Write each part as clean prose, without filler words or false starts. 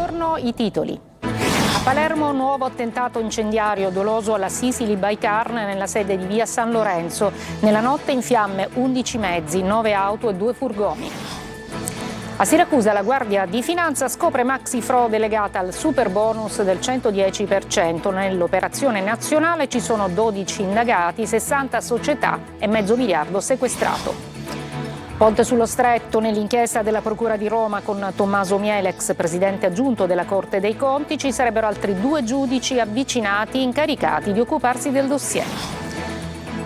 Buongiorno, i titoli. A Palermo nuovo attentato incendiario doloso alla Sicily by Car nella sede di via San Lorenzo. Nella notte in fiamme 11 mezzi, 9 auto e 2 furgoni. A Siracusa la Guardia di Finanza scopre maxi frode legata al super bonus del 110%. Nell'operazione nazionale ci sono 12 indagati, 60 società e mezzo miliardo sequestrato. Ponte sullo Stretto, nell'inchiesta della Procura di Roma con Tommaso Miele, ex presidente aggiunto della Corte dei Conti, ci sarebbero altri 2 giudici avvicinati incaricati di occuparsi del dossier.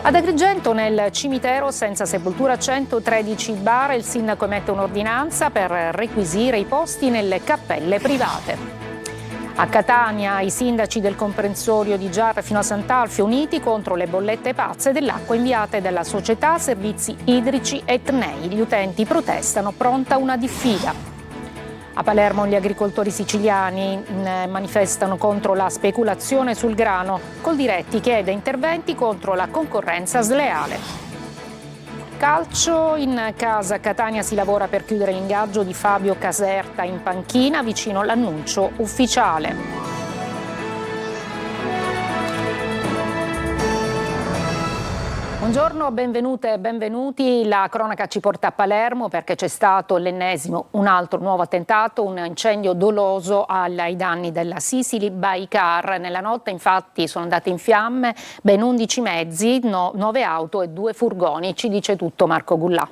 Ad Agrigento, nel cimitero senza sepoltura 113 bar, il sindaco emette un'ordinanza per requisire i posti nelle cappelle private. A Catania i sindaci del comprensorio di Giarre fino a Sant'Alfio uniti contro le bollette pazze dell'acqua inviate dalla società Servizi Idrici Etnei. Gli utenti protestano, pronta una diffida. A Palermo gli agricoltori siciliani manifestano contro la speculazione sul grano. Coldiretti chiede interventi contro la concorrenza sleale. Calcio, in casa Catania si lavora per chiudere l'ingaggio di Fabio Caserta in panchina vicino all'annuncio ufficiale. Buongiorno, benvenute e benvenuti. La cronaca ci porta a Palermo perché c'è stato l'ennesimo, un altro nuovo attentato, un incendio doloso ai danni della Sicily by Car. Nella notte infatti sono andate in fiamme ben 11 mezzi, 9 auto e 2 furgoni. Ci dice tutto Marco Gullà.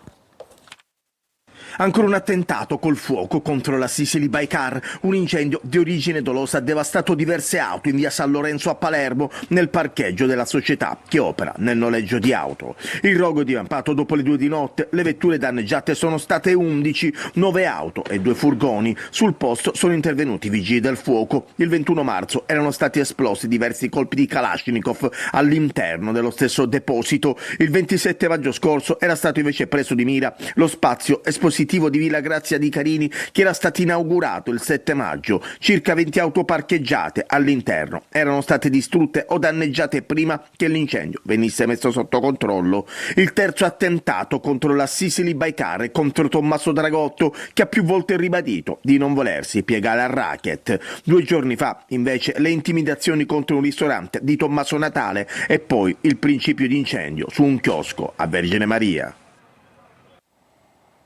Ancora un attentato col fuoco contro la Sicily by Car. Un incendio di origine dolosa ha devastato diverse auto in via San Lorenzo a Palermo, nel parcheggio della società che opera nel noleggio di auto. Il rogo è divampato dopo le 2 di notte. Le vetture danneggiate sono state 11, 9 auto e 2 furgoni. Sul posto sono intervenuti i vigili del fuoco. Il 21 marzo erano stati esplosi diversi colpi di Kalashnikov all'interno dello stesso deposito. Il 27 maggio scorso era stato invece preso di mira lo spazio espositivo di Villa Grazia di Carini, che era stato inaugurato il 7 maggio. Circa 20 auto parcheggiate all'interno erano state distrutte o danneggiate prima che l'incendio venisse messo sotto controllo. Il terzo attentato contro la Sicily by Car e contro Tommaso Dragotto, che ha più volte ribadito di non volersi piegare al racket. 2 giorni fa, invece, le intimidazioni contro un ristorante di Tommaso Natale e poi il principio di incendio su un chiosco a Vergine Maria.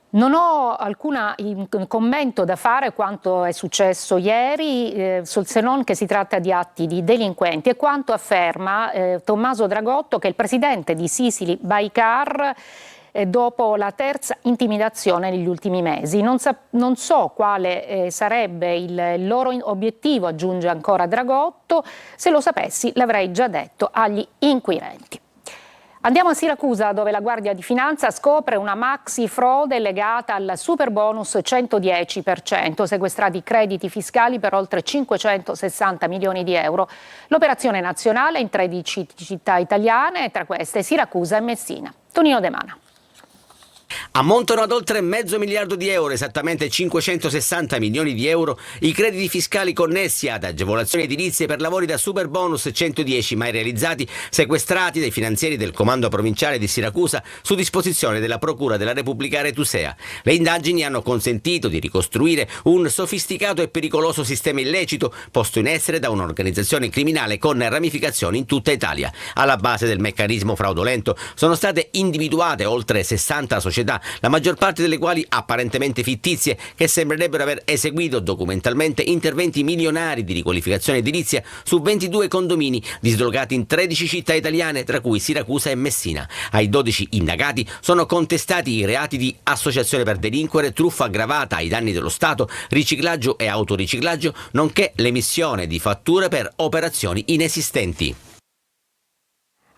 Non ho alcun commento da fare quanto è successo ieri, se non che si tratta di atti di delinquenti, e quanto afferma Tommaso Dragotto, che è il presidente di Sicily by Car, dopo la terza intimidazione negli ultimi mesi. Non so quale sarebbe il loro obiettivo, aggiunge ancora Dragotto. Se lo sapessi l'avrei già detto agli inquirenti. Andiamo a Siracusa, dove la Guardia di Finanza scopre una maxi frode legata al super bonus 110%, sequestrati crediti fiscali per oltre 560 milioni di euro. L'operazione nazionale in 13 città italiane, tra queste Siracusa e Messina. Tonino De Mana. Ammontano ad oltre mezzo miliardo di euro, esattamente 560 milioni di euro, i crediti fiscali connessi ad agevolazioni edilizie per lavori da super bonus 110 mai realizzati, sequestrati dai finanzieri del comando provinciale di Siracusa su disposizione della Procura della Repubblica Aretusea. Le indagini hanno consentito di ricostruire un sofisticato e pericoloso sistema illecito posto in essere da un'organizzazione criminale con ramificazioni in tutta Italia. Alla base del meccanismo fraudolento sono state individuate oltre 60 società, la maggior parte delle quali apparentemente fittizie, che sembrerebbero aver eseguito documentalmente interventi milionari di riqualificazione edilizia su 22 condomini dislocati in 13 città italiane, tra cui Siracusa e Messina. Ai 12 indagati sono contestati i reati di associazione per delinquere, truffa aggravata ai danni dello Stato, riciclaggio e autoriciclaggio, nonché l'emissione di fatture per operazioni inesistenti.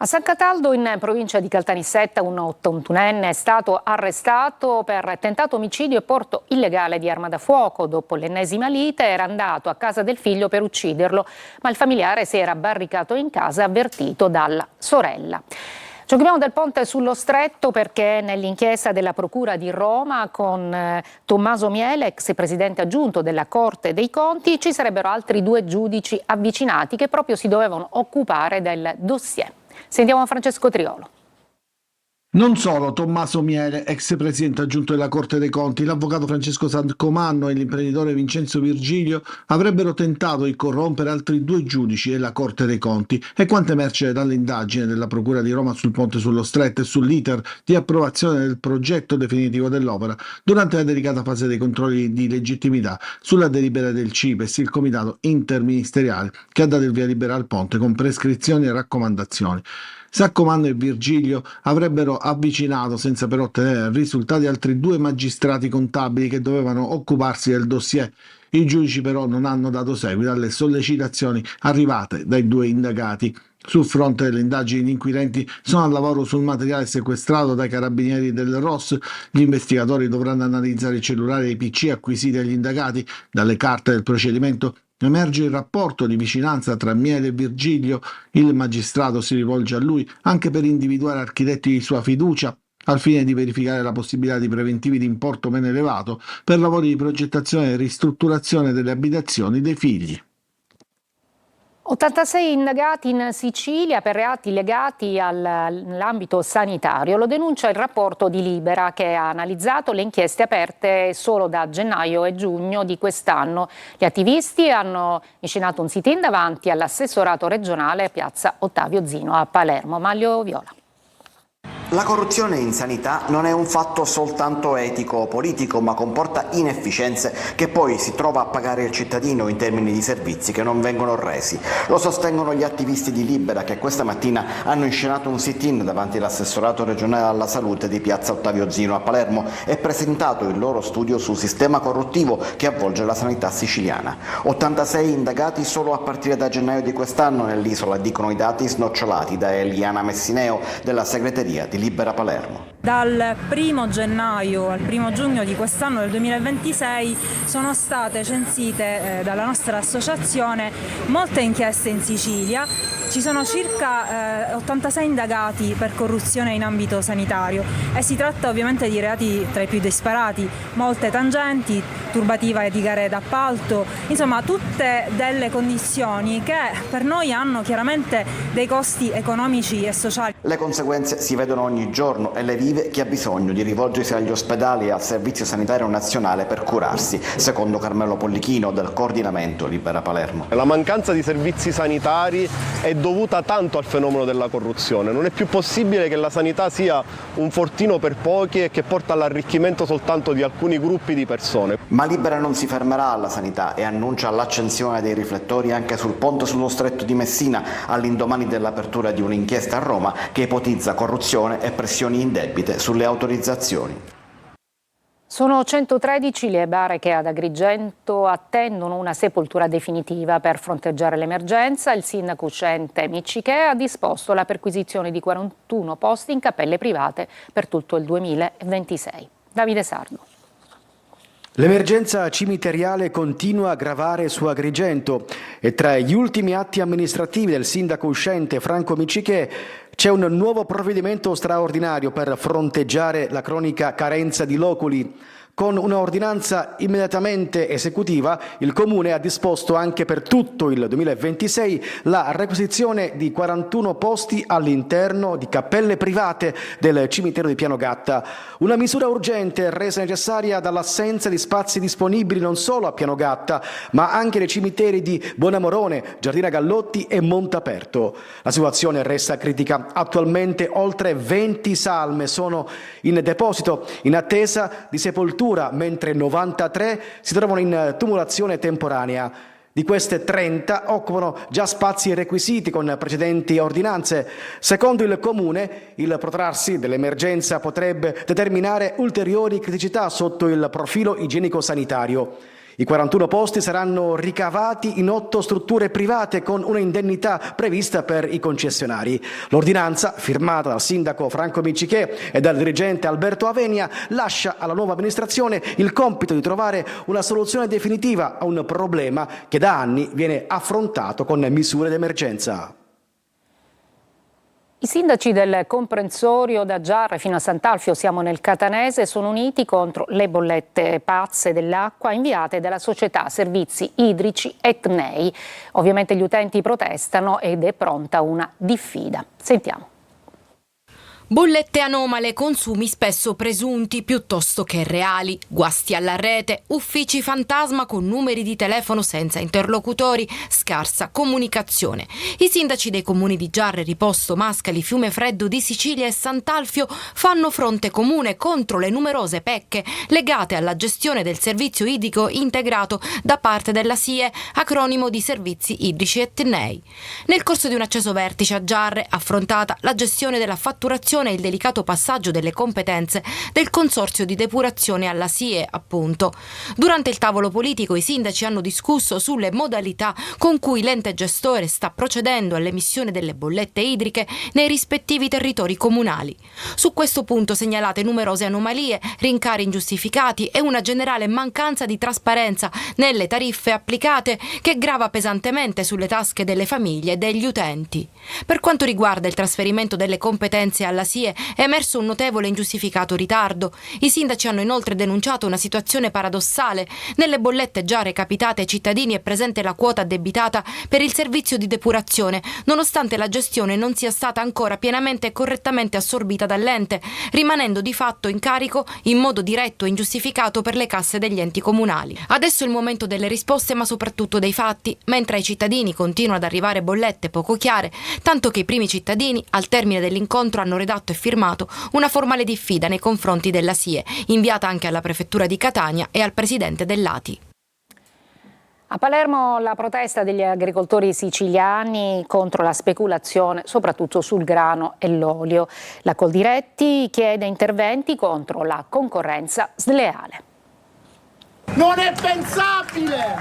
A San Cataldo, in provincia di Caltanissetta, un 81enne è stato arrestato per tentato omicidio e porto illegale di arma da fuoco. Dopo l'ennesima lite era andato a casa del figlio per ucciderlo, ma il familiare si era barricato in casa avvertito dalla sorella. Ci occupiamo del ponte sullo Stretto perché nell'inchiesta della Procura di Roma con Tommaso Miele, ex presidente aggiunto della Corte dei Conti, ci sarebbero altri 2 giudici avvicinati che proprio si dovevano occupare del dossier. Sentiamo Francesco Triolo. Non solo Tommaso Miele, ex presidente aggiunto della Corte dei Conti, l'avvocato Francesco Saccomanno e l'imprenditore Vincenzo Virgilio avrebbero tentato di corrompere altri 2 giudici della Corte dei Conti, e quanto emerge dall'indagine della Procura di Roma sul Ponte sullo Stretto e sull'iter di approvazione del progetto definitivo dell'opera, durante la delicata fase dei controlli di legittimità sulla delibera del CIPES, il Comitato Interministeriale che ha dato il via libera al ponte con prescrizioni e raccomandazioni. Saccomanno e Virgilio avrebbero avvicinato, senza però ottenere risultati, altri 2 magistrati contabili che dovevano occuparsi del dossier. I giudici però non hanno dato seguito alle sollecitazioni arrivate dai 2 indagati. Sul fronte delle indagini, gli inquirenti sono al lavoro sul materiale sequestrato dai carabinieri del ROS. Gli investigatori dovranno analizzare i cellulari e i PC acquisiti agli indagati. Dalle carte del procedimento emerge il rapporto di vicinanza tra Miele e Virgilio. Il magistrato si rivolge a lui anche per individuare architetti di sua fiducia, al fine di verificare la possibilità di preventivi di importo meno elevato per lavori di progettazione e ristrutturazione delle abitazioni dei figli. 86 indagati in Sicilia per reati legati all'ambito sanitario. Lo denuncia il rapporto di Libera, che ha analizzato le inchieste aperte solo da gennaio e giugno di quest'anno. Gli attivisti hanno inscenato un sit-in davanti all'assessorato regionale a Piazza Ottavio Zino a Palermo. Maglio Viola. La corruzione in sanità non è un fatto soltanto etico o politico, ma comporta inefficienze che poi si trova a pagare il cittadino in termini di servizi che non vengono resi. Lo sostengono gli attivisti di Libera, che questa mattina hanno inscenato un sit-in davanti all'assessorato regionale alla salute di Piazza Ottavio Zino a Palermo e presentato il loro studio sul sistema corruttivo che avvolge la sanità siciliana. 86 indagati solo a partire da gennaio di quest'anno nell'isola, dicono i dati snocciolati da Eliana Messineo della segreteria di Libera Palermo. Dal 1 gennaio al 1 giugno di quest'anno del 2026 sono state censite dalla nostra associazione molte inchieste in Sicilia. Ci sono circa 86 indagati per corruzione in ambito sanitario e si tratta ovviamente di reati tra i più disparati, molte tangenti, turbativa di gare d'appalto, insomma tutte delle condizioni che per noi hanno chiaramente dei costi economici e sociali. Le conseguenze si vedono ogni giorno e le vive chi ha bisogno di rivolgersi agli ospedali e al Servizio Sanitario Nazionale per curarsi, secondo Carmelo Pollichino del coordinamento Libera Palermo. La mancanza di servizi sanitari è dovuta tanto al fenomeno della corruzione. Non è più possibile che la sanità sia un fortino per pochi e che porta all'arricchimento soltanto di alcuni gruppi di persone. Ma Libera non si fermerà alla sanità e annuncia l'accensione dei riflettori anche sul ponte sullo Stretto di Messina, all'indomani dell'apertura di un'inchiesta a Roma che ipotizza corruzione e pressioni indebite sulle autorizzazioni. Sono 113 le bare che ad Agrigento attendono una sepoltura definitiva. Per fronteggiare l'emergenza, il sindaco uscente Miccichè ha disposto la perquisizione di 41 posti in cappelle private per tutto il 2026. Davide Sardo. L'emergenza cimiteriale continua a gravare su Agrigento e tra gli ultimi atti amministrativi del sindaco uscente Franco Miccichè c'è un nuovo provvedimento straordinario per fronteggiare la cronica carenza di loculi. Con un'ordinanza immediatamente esecutiva, il Comune ha disposto anche per tutto il 2026 la requisizione di 41 posti all'interno di cappelle private del cimitero di Pianogatta. Una misura urgente resa necessaria dall'assenza di spazi disponibili non solo a Pianogatta, ma anche nei cimiteri di Buonamorone, Giardina Gallotti e Montaperto. La situazione resta critica. Attualmente oltre 20 salme sono in deposito in attesa di sepoltura, mentre 93 si trovano in tumulazione temporanea. Di queste 30 occupano già spazi requisiti con precedenti ordinanze. Secondo il Comune, il protrarsi dell'emergenza potrebbe determinare ulteriori criticità sotto il profilo igienico-sanitario. I 41 posti saranno ricavati in 8 strutture private con un'indennità prevista per i concessionari. L'ordinanza, firmata dal sindaco Franco Miccichè e dal dirigente Alberto Avenia, lascia alla nuova amministrazione il compito di trovare una soluzione definitiva a un problema che da anni viene affrontato con misure d'emergenza. I sindaci del comprensorio da Giarre fino a Sant'Alfio, siamo nel Catanese, sono uniti contro le bollette pazze dell'acqua inviate dalla società Servizi Idrici Etnei. Ovviamente gli utenti protestano ed è pronta una diffida. Sentiamo. Bollette anomale, consumi spesso presunti piuttosto che reali, guasti alla rete, uffici fantasma con numeri di telefono senza interlocutori, scarsa comunicazione. I sindaci dei comuni di Giarre, Riposto, Mascali, Fiumefreddo di Sicilia e Sant'Alfio fanno fronte comune contro le numerose pecche legate alla gestione del servizio idrico integrato da parte della SIE, acronimo di Servizi Idrici Etnei. Nel corso di un acceso vertice a Giarre, affrontata la gestione della fatturazione e il delicato passaggio delle competenze del consorzio di depurazione alla SIE, appunto. Durante il tavolo politico i sindaci hanno discusso sulle modalità con cui l'ente gestore sta procedendo all'emissione delle bollette idriche nei rispettivi territori comunali. Su questo punto segnalate numerose anomalie, rincari ingiustificati e una generale mancanza di trasparenza nelle tariffe applicate che grava pesantemente sulle tasche delle famiglie e degli utenti. Per quanto riguarda il trasferimento delle competenze alla SIE è emerso un notevole e ingiustificato ritardo. I sindaci hanno inoltre denunciato una situazione paradossale. Nelle bollette già recapitate ai cittadini è presente la quota addebitata per il servizio di depurazione, nonostante la gestione non sia stata ancora pienamente e correttamente assorbita dall'ente, rimanendo di fatto in carico in modo diretto e ingiustificato per le casse degli enti comunali. Adesso è il momento delle risposte, ma soprattutto dei fatti, mentre ai cittadini continuano ad arrivare bollette poco chiare, tanto che i primi cittadini, al termine dell'incontro, hanno redatto e firmato una formale diffida nei confronti della SIE, inviata anche alla prefettura di Catania e al presidente dell'ATI. A Palermo la protesta degli agricoltori siciliani contro la speculazione, soprattutto sul grano e l'olio. La Coldiretti chiede interventi contro la concorrenza sleale. Non è pensabile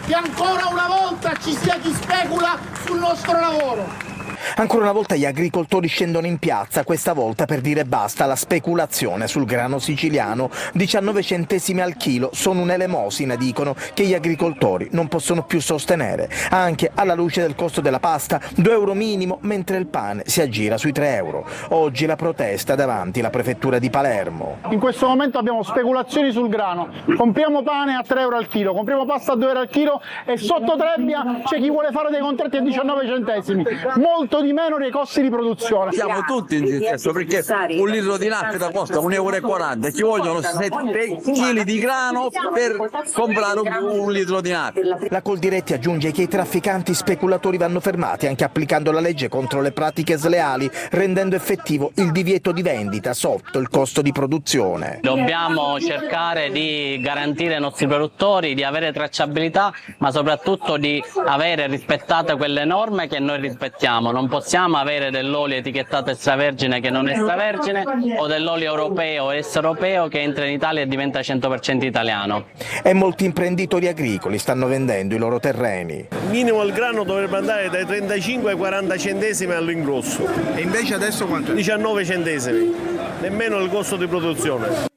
che ancora una volta ci sia chi specula sul nostro lavoro. Ancora una volta gli agricoltori scendono in piazza, questa volta per dire basta alla speculazione sul grano siciliano. 19 centesimi al chilo sono un'elemosina, dicono, che gli agricoltori non possono più sostenere. Anche alla luce del costo della pasta, 2 euro minimo, mentre il pane si aggira sui 3 euro. Oggi la protesta davanti alla prefettura di Palermo. In questo momento abbiamo speculazioni sul grano. Compriamo pane a 3 euro al chilo, compriamo pasta a 2 euro al chilo e sotto Trebbia c'è chi vuole fare dei contratti a 19 centesimi. Molto di meno dei costi di produzione. Siamo tutti in dissesto perché un litro di nafta costa 1,40 euro, ci vogliono 7 kg di grano per comprare un litro di nafta. La Coldiretti aggiunge che i trafficanti speculatori vanno fermati anche applicando la legge contro le pratiche sleali, rendendo effettivo il divieto di vendita sotto il costo di produzione. Dobbiamo cercare di garantire ai nostri produttori di avere tracciabilità, ma soprattutto di avere rispettate quelle norme che noi rispettiamo. Non possiamo avere dell'olio etichettato extravergine che non è extravergine o dell'olio europeo o extraeuropeo che entra in Italia e diventa 100% italiano. E molti imprenditori agricoli stanno vendendo i loro terreni. Minimo il grano dovrebbe andare dai 35 ai 40 centesimi all'ingrosso. E invece adesso quanto? 19 centesimi, nemmeno il costo di produzione.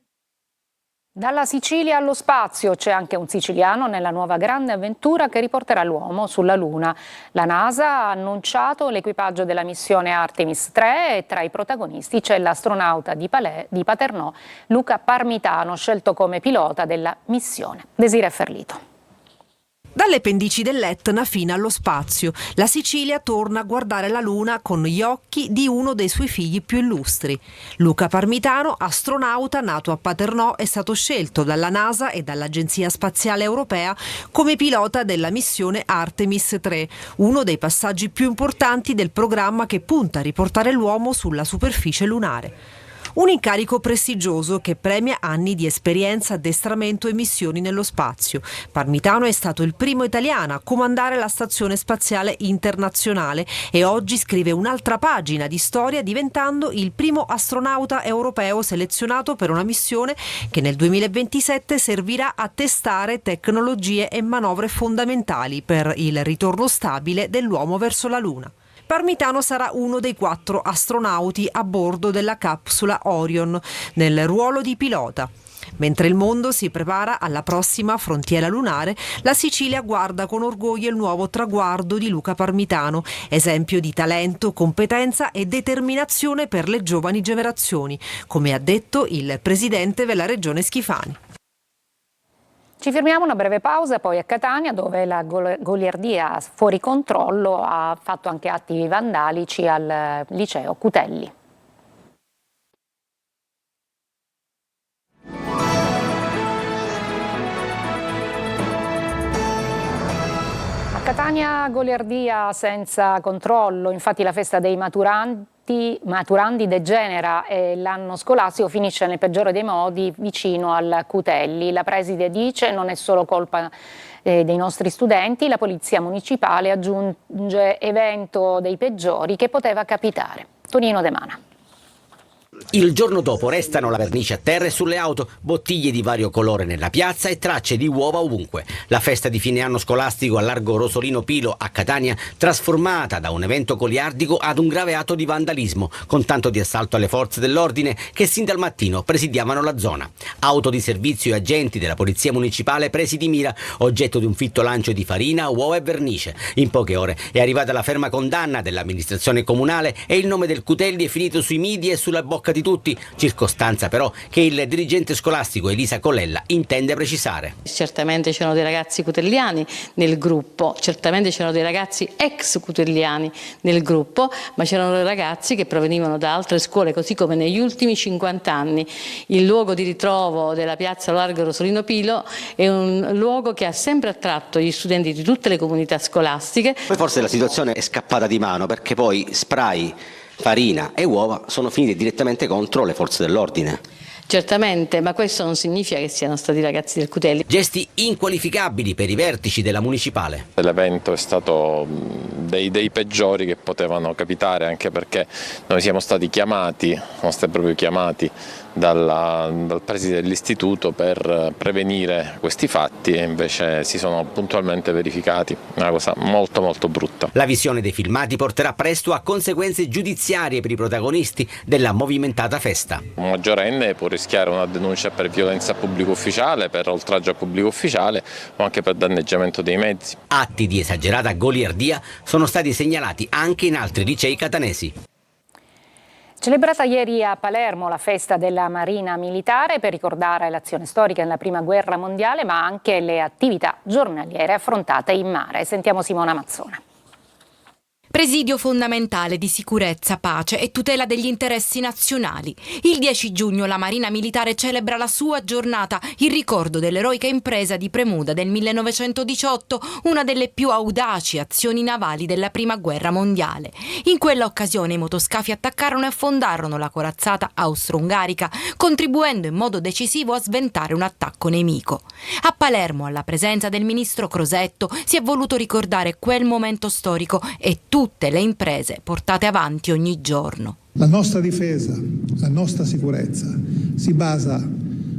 Dalla Sicilia allo spazio c'è anche un siciliano nella nuova grande avventura che riporterà l'uomo sulla Luna. La NASA ha annunciato l'equipaggio della missione Artemis 3 e tra i protagonisti c'è l'astronauta di Paternò, Luca Parmitano, scelto come pilota della missione. Desiree Ferlito. Dalle pendici dell'Etna fino allo spazio, la Sicilia torna a guardare la Luna con gli occhi di uno dei suoi figli più illustri. Luca Parmitano, astronauta nato a Paternò, è stato scelto dalla NASA e dall'Agenzia Spaziale Europea come pilota della missione Artemis 3, uno dei passaggi più importanti del programma che punta a riportare l'uomo sulla superficie lunare. Un incarico prestigioso che premia anni di esperienza, addestramento e missioni nello spazio. Parmitano è stato il primo italiano a comandare la Stazione Spaziale Internazionale e oggi scrive un'altra pagina di storia diventando il primo astronauta europeo selezionato per una missione che nel 2027 servirà a testare tecnologie e manovre fondamentali per il ritorno stabile dell'uomo verso la Luna. Parmitano sarà uno dei 4 astronauti a bordo della capsula Orion, nel ruolo di pilota. Mentre il mondo si prepara alla prossima frontiera lunare, la Sicilia guarda con orgoglio il nuovo traguardo di Luca Parmitano, esempio di talento, competenza e determinazione per le giovani generazioni, come ha detto il presidente della regione Schifani. Ci fermiamo, una breve pausa, poi a Catania dove la goliardia fuori controllo ha fatto anche atti vandalici al liceo Cutelli. Catania goliardia senza controllo, infatti la festa dei maturandi degenera e l'anno scolastico finisce nel peggiore dei modi vicino al Cutelli. La preside dice non è solo colpa dei nostri studenti, la polizia municipale aggiunge evento dei peggiori che poteva capitare. Tonino De Mana. Il giorno dopo restano la vernice a terra e sulle auto, bottiglie di vario colore nella piazza e tracce di uova ovunque. La festa di fine anno scolastico a largo Rosolino Pilo a Catania trasformata da un evento goliardico ad un grave atto di vandalismo, con tanto di assalto alle forze dell'ordine che sin dal mattino presidiavano la zona. Auto di servizio e agenti della polizia municipale presi di mira, oggetto di un fitto lancio di farina, uova e vernice. In poche ore è arrivata la ferma condanna dell'amministrazione comunale e il nome del Cutelli è finito sui media e sulla bocca di tutti, circostanza però che il dirigente scolastico Elisa Collella intende precisare. Certamente c'erano dei ragazzi cutelliani nel gruppo, certamente c'erano dei ragazzi ex cutelliani nel gruppo, ma c'erano dei ragazzi che provenivano da altre scuole, così come negli ultimi 50 anni. Il luogo di ritrovo della piazza Largo Rosolino Pilo è un luogo che ha sempre attratto gli studenti di tutte le comunità scolastiche. Poi forse la situazione è scappata di mano perché poi spray, farina e uova sono finite direttamente contro le forze dell'ordine. Certamente, ma questo non significa che siano stati ragazzi del Cutelli. Gesti inqualificabili per i vertici della municipale. L'evento è stato dei peggiori che potevano capitare, anche perché noi siamo stati proprio chiamati dal preside dell'istituto per prevenire questi fatti e invece si sono puntualmente verificati. Una cosa molto molto brutta. La visione dei filmati porterà presto a conseguenze giudiziarie per i protagonisti della movimentata festa. Un maggiorenne può rischiare una denuncia per violenza a pubblico ufficiale, per oltraggio a pubblico ufficiale o anche per danneggiamento dei mezzi. Atti di esagerata goliardia sono stati segnalati anche in altri licei catanesi. Celebrata ieri a Palermo la festa della Marina Militare per ricordare l'azione storica nella Prima Guerra Mondiale, ma anche le attività giornaliere affrontate in mare. Sentiamo Simona Mazzona. Presidio fondamentale di sicurezza, pace e tutela degli interessi nazionali. Il 10 giugno la Marina Militare celebra la sua giornata in ricordo dell'eroica impresa di Premuda del 1918, una delle più audaci azioni navali della Prima Guerra Mondiale. In quella occasione i motoscafi attaccarono e affondarono la corazzata austro-ungarica, contribuendo in modo decisivo a sventare un attacco nemico. A Palermo, alla presenza del ministro Crosetto, si è voluto ricordare quel momento storico e tutte le imprese portate avanti ogni giorno. La nostra difesa, la nostra sicurezza si basa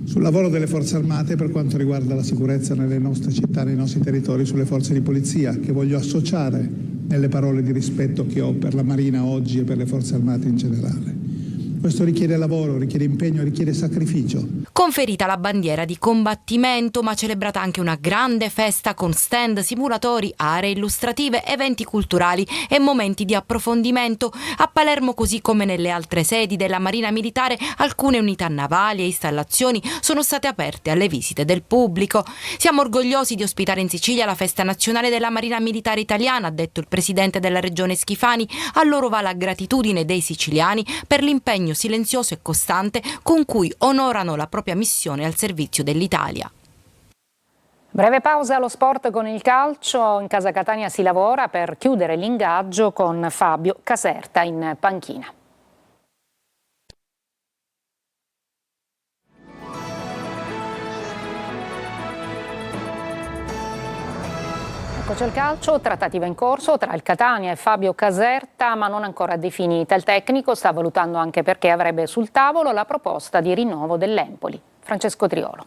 sul lavoro delle forze armate per quanto riguarda la sicurezza nelle nostre città, nei nostri territori, sulle forze di polizia, che voglio associare nelle parole di rispetto che ho per la Marina oggi e per le forze armate in generale. Questo richiede lavoro, richiede impegno, richiede sacrificio. Conferita la bandiera di combattimento, ma celebrata anche una grande festa con stand, simulatori, aree illustrative, eventi culturali e momenti di approfondimento. A Palermo, così come nelle altre sedi della Marina Militare, alcune unità navali e installazioni sono state aperte alle visite del pubblico. Siamo orgogliosi di ospitare in Sicilia la festa nazionale della Marina Militare Italiana, ha detto il presidente della regione Schifani. A loro va la gratitudine dei siciliani per l'impegno silenzioso e costante con cui onorano la propria missione al servizio dell'Italia. Breve pausa allo sport con il calcio. In Casa Catania si lavora per chiudere l'ingaggio con Fabio Caserta in panchina. Eccoci al calcio, trattativa in corso tra il Catania e Fabio Caserta, ma non ancora definita. Il tecnico sta valutando anche perché avrebbe sul tavolo la proposta di rinnovo dell'Empoli. Francesco Triolo.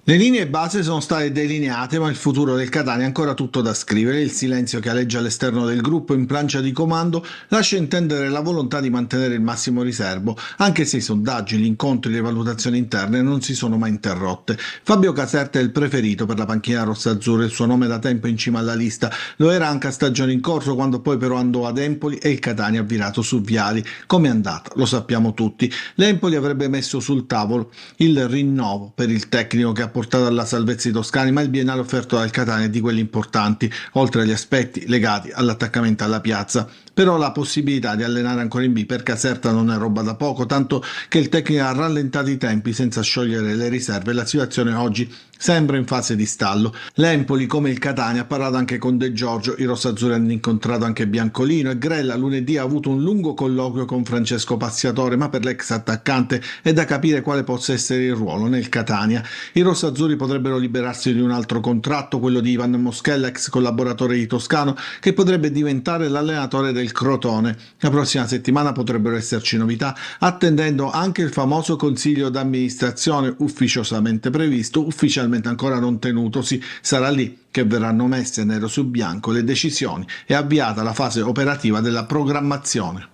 Le linee base sono state delineate, ma il futuro del Catania è ancora tutto da scrivere. Il silenzio che aleggia all'esterno del gruppo in plancia di comando lascia intendere la volontà di mantenere il massimo riservo, anche se i sondaggi, gli incontri e le valutazioni interne non si sono mai interrotte. Fabio Caserta è il preferito per la panchina rossa-azzurra, il suo nome da tempo in cima alla lista. Lo era anche a stagione in corso, quando poi però andò ad Empoli e il Catania ha virato su Viali. Come è andata? Lo sappiamo tutti. L'Empoli avrebbe messo sul tavolo il rinnovo per il tecnico che ha portato alla salvezza i toscani, ma il biennale offerto dal Catania è di quelli importanti, oltre agli aspetti legati all'attaccamento alla piazza. Però la possibilità di allenare ancora in B per Caserta non è roba da poco, tanto che il tecnico ha rallentato i tempi senza sciogliere le riserve. La situazione oggi sembra in fase di stallo. L'Empoli, come il Catania, ha parlato anche con De Giorgio, i rossazzurri hanno incontrato anche Biancolino e Grella lunedì ha avuto un lungo colloquio con Francesco Passiatore, ma per l'ex attaccante è da capire quale possa essere il ruolo nel Catania. I rossazzurri potrebbero liberarsi di un altro contratto, quello di Ivan Moschella, ex collaboratore di Toscano, che potrebbe diventare l'allenatore del Crotone. La prossima settimana potrebbero esserci novità, attendendo anche il famoso consiglio d'amministrazione ufficiosamente previsto, ufficialmente ancora non tenutosi. Sarà lì che verranno messe nero su bianco le decisioni e avviata la fase operativa della programmazione.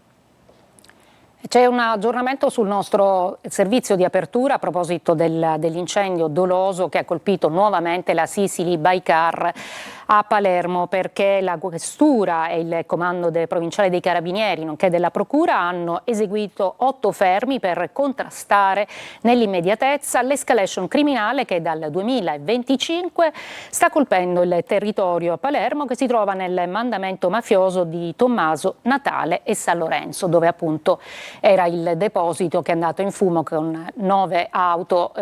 C'è un aggiornamento sul nostro servizio di apertura a proposito dell'incendio doloso che ha colpito nuovamente la Sicily Bycar a Palermo, perché la questura e il comando provinciale dei carabinieri nonché della procura hanno eseguito 8 fermi per contrastare nell'immediatezza l'escalation criminale che dal 2025 sta colpendo il territorio a Palermo, che si trova nel mandamento mafioso di Tommaso, Natale e San Lorenzo, dove appunto era il deposito che è andato in fumo con 9 auto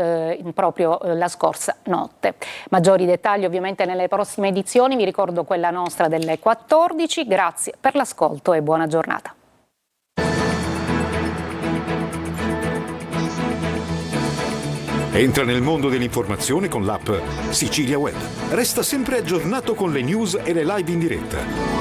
proprio la scorsa notte. Maggiori dettagli ovviamente nelle prossime edizioni, vi ricordo quella nostra delle 14. Grazie per l'ascolto e buona giornata. Entra nel mondo dell'informazione con l'app Sicilia Web. Resta sempre aggiornato con le news e le live in diretta.